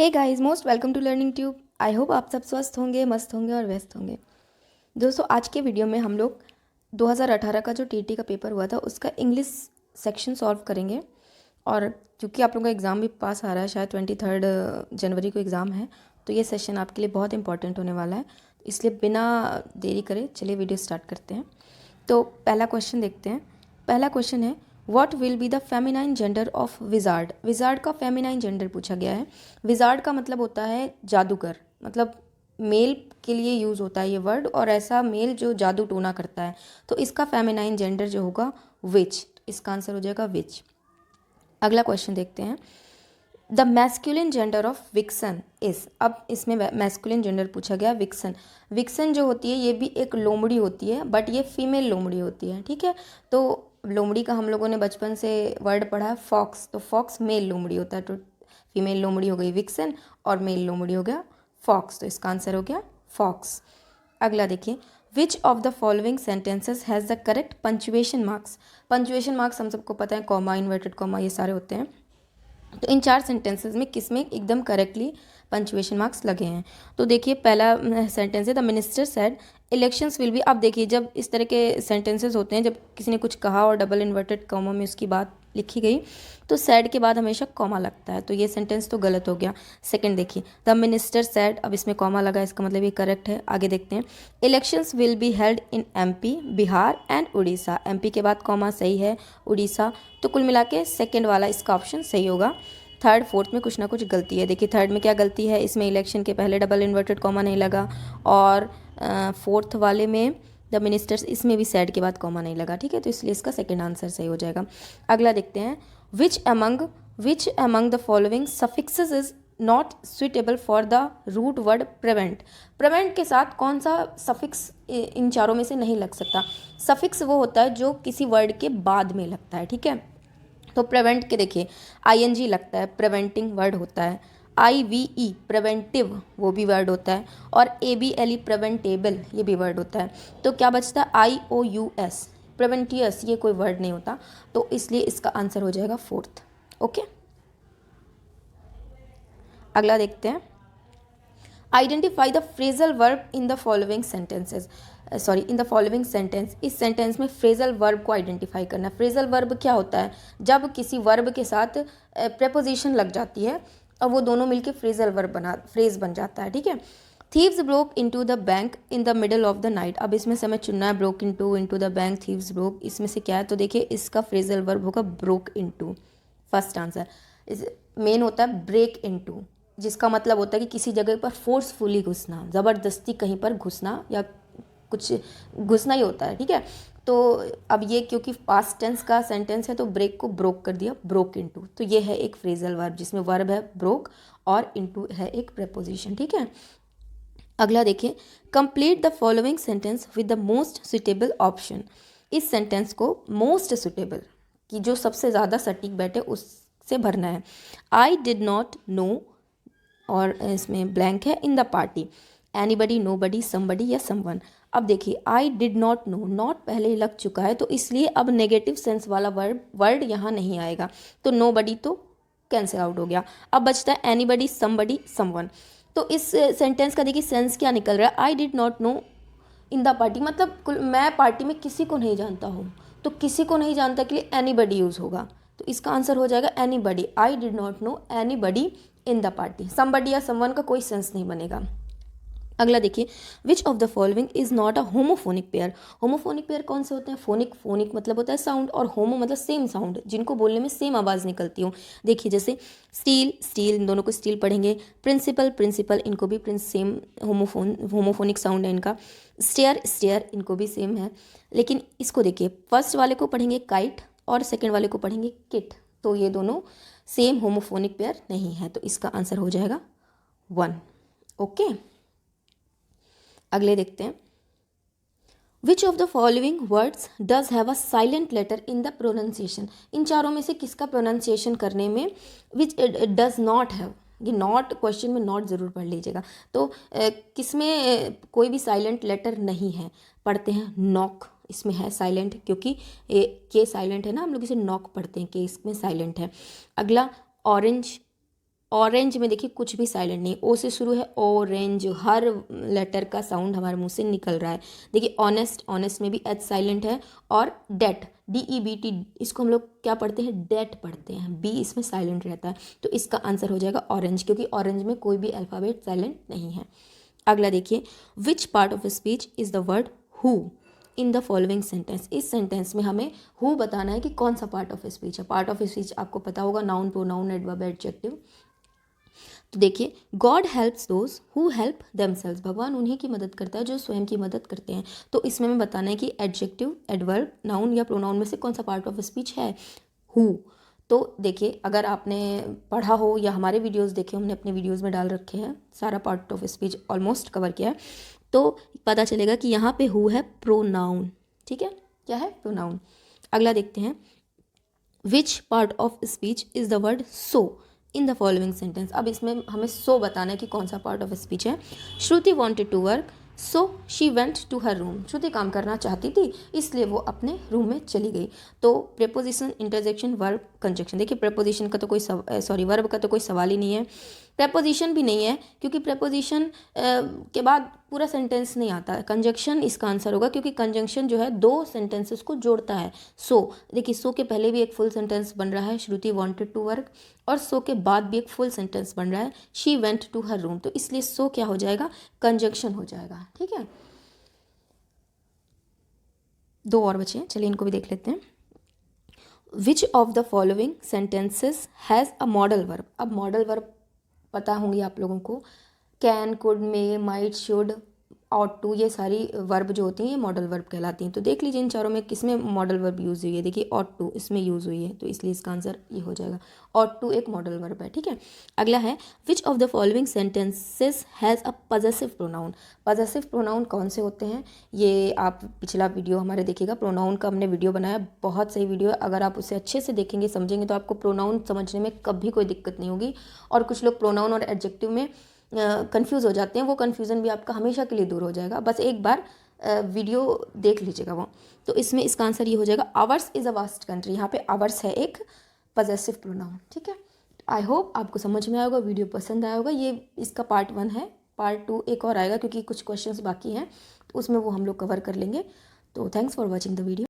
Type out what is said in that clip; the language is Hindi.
Hey guys, most welcome to Learning Tube. I hope आप सब स्वस्थ होंगे, मस्त होंगे और व्यस्त होंगे। दोस्तों, आज के वीडियो में हम लोग 2018 का जो टीटी का पेपर हुआ था उसका इंग्लिश सेक्शन सॉल्व करेंगे। और क्योंकि आप लोगों का एग्ज़ाम भी पास आ रहा है, शायद 23 जनवरी को एग्ज़ाम है, तो ये सेशन आपके लिए बहुत इंपॉर्टेंट होने वाला है। इसलिए बिना देरी करे चलिए वीडियो स्टार्ट करते हैं। तो पहला क्वेश्चन देखते हैं। पहला क्वेश्चन है, what will be the feminine gender of wizard. Wizard का फेमिनाइन जेंडर पूछा गया है। विजार्ड का मतलब होता है जादूगर, मतलब मेल के लिए यूज़ होता है ये वर्ड, और ऐसा मेल जो जादू टोना करता है। तो इसका फेमिनाइन जेंडर जो होगा विच, इसका आंसर हो जाएगा विच। अगला क्वेश्चन देखते हैं, the masculine gender of vixen is. अब इसमें मैस्कुलिन जेंडर पूछा गया विक्सन। विक्सन जो होती है ये भी एक लोमड़ी होती है, बट ये फीमेल लोमड़ी होती है, ठीक है। तो लोमड़ी का हम लोगों ने बचपन से वर्ड पढ़ा है फॉक्स, तो फॉक्स मेल लोमड़ी होता है, तो फीमेल लोमड़ी हो गई विक्सन और मेल लोमड़ी हो गया फॉक्स, तो इसका आंसर हो गया फॉक्स। अगला देखिए, विच of the following sentences has the correct punctuation marks. Punctuation marks हम सबको पता है, कॉमा, इन्वर्टेड कॉमा, ये सारे होते हैं। तो इन 4 सेंटेंसेस में किस में एकदम करेक्टली पंचुएशन मार्क्स लगे हैं। तो देखिए पहला सेंटेंस है, the minister said elections will be. अब देखिए जब इस तरह के सेंटेंसेस होते हैं, जब किसी ने कुछ कहा और डबल इन्वर्टेड कॉमा में उसकी बात लिखी गई, तो सैड के बाद हमेशा कॉमा लगता है, तो ये सेंटेंस तो गलत हो गया। सेकंड देखिए, द मिनिस्टर सैड, अब इसमें कॉमा लगा, इसका मतलब ये करेक्ट है। आगे देखते हैं, elections will be held in MP, Bihar and Orissa. MP के बाद कॉमा सही है, उड़ीसा, तो कुल मिला के सेकेंड वाला इसका ऑप्शन सही होगा। थर्ड फोर्थ में कुछ ना कुछ गलती है। देखिए थर्ड में क्या गलती है, इसमें इलेक्शन के पहले डबल इन्वर्टेड कॉमा नहीं लगा, और फोर्थ वाले में द मिनिस्टर्स, इसमें भी सैड के बाद कॉमा नहीं लगा, ठीक है। तो इसलिए इसका सेकंड आंसर सही हो जाएगा। अगला देखते हैं, which among the following suffixes is not suitable for the root word prevent. Prevent के साथ कौन सा सफिक्स इन चारों में से नहीं लग सकता। सफिक्स वो होता है जो किसी वर्ड के बाद में लगता है, ठीक है। तो प्रिवेंट के देखिए आईएनजी लगता है, प्रिवेंटिंग वर्ड होता है। आईवीई प्रिवेंटिव, वो भी वर्ड होता है। और एबीएलई प्रिवेंटेबल, ये भी वर्ड होता है। तो क्या बचता है, आईओयूएस प्रिवेंटियस, ये कोई वर्ड नहीं होता, तो इसलिए इसका आंसर हो जाएगा फोर्थ। ओके, अगला देखते हैं, identify the phrasal verb in the following sentences. In the following sentence, इस सेंटेंस में फ्रेजल वर्ब को आइडेंटिफाई करना। फ्रेजल वर्ब क्या होता है, जब किसी वर्ब के साथ प्रेपोजिशन लग जाती है और वो दोनों मिलके फ्रेजल वर्ब फ्रेज बन जाता है, ठीक है। Thieves broke into the bank in the middle of the night. अब इसमें समय चुनना है, broke into the bank, thieves broke, इसमें से क्या है, तो देखिए इसका फ्रेजल वर्ब होगा ब्रोक इनटू, फर्स्ट आंसर। इस मेन होता है ब्रेक इनटू, जिसका मतलब होता है कि किसी जगह पर फोर्सफुली घुसना, ज़बरदस्ती कहीं पर घुसना, या कुछ घुसना ही होता है, ठीक है। तो अब ये क्योंकि पास्ट टेंस का सेंटेंस है, तो ब्रेक को ब्रोक कर दिया, ब्रोक इनटू। तो ये है एक फ्रेजल वर्ब जिसमें वर्ब है ब्रोक और इनटू है एक प्रेपोजिशन, ठीक है। अगला देखिए, complete the following sentence with the most suitable option. इस सेंटेंस को मोस्ट सुटेबल, कि जो सबसे ज़्यादा सटीक बैठे, उससे भरना है। आई डिड नॉट नो, और इसमें ब्लैंक है, in the party, anybody, nobody, somebody या समवन। अब देखिए I did not know, not पहले लग चुका है, तो इसलिए अब नेगेटिव सेंस वाला वर्ड यहाँ नहीं आएगा, तो नोबडी तो कैंसिल आउट हो गया। अब बचता है एनीबडी, समबडी, समवन। तो इस सेंटेंस का देखिए सेंस क्या निकल रहा है, I did not know in the party, मतलब मैं पार्टी में किसी को नहीं जानता हूँ, तो किसी को नहीं जानता के लिए एनीबडी यूज़ होगा, तो इसका आंसर हो जाएगा anybody. I did not know anybody in the party. Somebody या समवन का कोई सेंस नहीं बनेगा। अगला देखिए, विच of the following is not a homophonic pair. Homophonic pair कौन से होते हैं, फोनिक, फोनिक मतलब होता है साउंड, और होमो मतलब सेम साउंड, जिनको बोलने में सेम आवाज़ निकलती हो। देखिए जैसे स्टील, स्टील, इन दोनों को स्टील पढ़ेंगे। प्रिंसिपल, प्रिंसिपल, इनको भी प्रिंस, सेम होमोफोनिक साउंड है इनका। स्टेयर, स्टेयर, इनको भी सेम है। लेकिन इसको देखिए, फर्स्ट वाले को पढ़ेंगे काइट और सेकेंड वाले को पढ़ेंगे किट, तो ये दोनों सेम होमोफोनिक पेयर नहीं है, तो इसका आंसर हो जाएगा 1। ओके, अगले देखते हैं, which of the following words does have a silent letter in the pronunciation. इन चारों में से किसका प्रोनाउंसिएशन करने में विच डज नॉट हैव, ये नॉट क्वेश्चन में नॉट ज़रूर पढ़ लीजिएगा। तो किसमें कोई भी साइलेंट लेटर नहीं है, पढ़ते हैं नॉक, इसमें है साइलेंट, क्योंकि के साइलेंट है ना, हम लोग इसे नॉक पढ़ते हैं, के इसमें साइलेंट है। अगला ऑरेंज, ऑरेंज में देखिए कुछ भी साइलेंट नहीं, ओ से शुरू है, ऑरेंज, हर लेटर का साउंड हमारे मुंह से निकल रहा है। देखिए ऑनेस्ट, ऑनेस्ट में भी एच साइलेंट है। और डेट, DEBT, इसको हम लोग क्या पढ़ते हैं, डेट पढ़ते हैं, बी इसमें साइलेंट रहता है। तो इसका आंसर हो जाएगा ऑरेंज, क्योंकि ऑरेंज में कोई भी अल्फ़ाबेट साइलेंट नहीं है। अगला देखिए, which part of speech is the word who in the following sentence. इस सेंटेंस में हमें हु बताना है कि कौन सा पार्ट ऑफ स्पीच है। पार्ट ऑफ स्पीच आपको पता होगा, नाउन, प्रोनाउन, एडवर्ब, एडजेक्टिव। तो देखिए, God helps those who help themselves, भगवान उन्हीं की मदद करता है जो स्वयं की मदद करते हैं। तो इसमें हमें बताना है कि एडजेक्टिव, एडवर्ब, नाउन या प्रोनाउन में से कौन सा पार्ट ऑफ स्पीच है, हु। तो देखिए, अगर आपने पढ़ा हो या हमारे वीडियोस देखे, हमने अपने वीडियोस में डाल रखे हैं, सारा part of speech almost cover किया है, तो पता चलेगा कि यहाँ पे हु है प्रोनाउन। ठीक है, क्या है, प्रोनाउन। अगला देखते हैं, which part of speech is the word so in the following sentence. अब इसमें हमें सो बताना है कि कौन सा पार्ट ऑफ स्पीच है। Shruti wanted to work so she went to her room. Shruti काम करना चाहती थी, इसलिए वो अपने रूम में चली गई। तो प्रेपोजिशन, इंटरजेक्शन, वर्ब, कंजक्शन। देखिए, प्रेपोजिशन का तो कोई वर्ब का तो कोई सवाल ही नहीं है। प्रेपोजिशन भी नहीं है, क्योंकि प्रेपोजिशन के बाद पूरा सेंटेंस नहीं आता है। कंजक्शन इसका आंसर होगा, क्योंकि कंजंक्शन जो है दो सेंटेंसेस को जोड़ता है। सो देखिए, सो के पहले भी एक फुल सेंटेंस बन रहा है, श्रुति वांटेड टू वर्क, और सो के बाद भी एक फुल सेंटेंस बन रहा है, she went to her room. तो इसलिए सो क्या हो जाएगा, कंजंक्शन हो जाएगा। ठीक है, दो और बचे हैं, चलिए इनको भी देख लेते हैं। Which of the following sentences has a modal verb. अब मॉडल वर्ब पता होंगी आप लोगों को, can, could, may, might, should, ought to, ये सारी वर्ब जो होती हैं ये मॉडल वर्ब कहलाती हैं। तो देख लीजिए इन चारों में किसमें मॉडल वर्ब यूज़ हुई है। देखिए, ऑट टू इसमें यूज़ हुई है, तो इसलिए इसका आंसर ये हो जाएगा, ऑट टू एक मॉडल वर्ब है। ठीक है, अगला है, विच of the following sentences has a possessive pronoun. Possessive pronoun कौन से होते हैं, ये आप पिछला वीडियो हमारे देखिएगा, प्रोनाउन का हमने वीडियो बनाया, बहुत सही वीडियो है। अगर आप उसे अच्छे से देखेंगे, समझेंगे, तो आपको प्रोनाउन समझने में कभी कोई दिक्कत नहीं होगी। और कुछ लोग प्रोनाउन और एडजेक्टिव में कंफ्यूज हो जाते हैं, वो कन्फ्यूज़न भी आपका हमेशा के लिए दूर हो जाएगा। बस एक बार वीडियो देख लीजिएगा वो। तो इसमें इसका आंसर ये हो जाएगा, hours is a vast country. यहाँ पे आवर्स है एक पजेसिव प्रोनाउन। ठीक है, आई होप आपको समझ में आया होगा, वीडियो पसंद आया होगा। ये इसका पार्ट 1 है, पार्ट 2 एक और आएगा, क्योंकि कुछ क्वेश्चंस बाकी हैं, तो उसमें वो हम लोग कवर कर लेंगे। तो thanks for watching the video.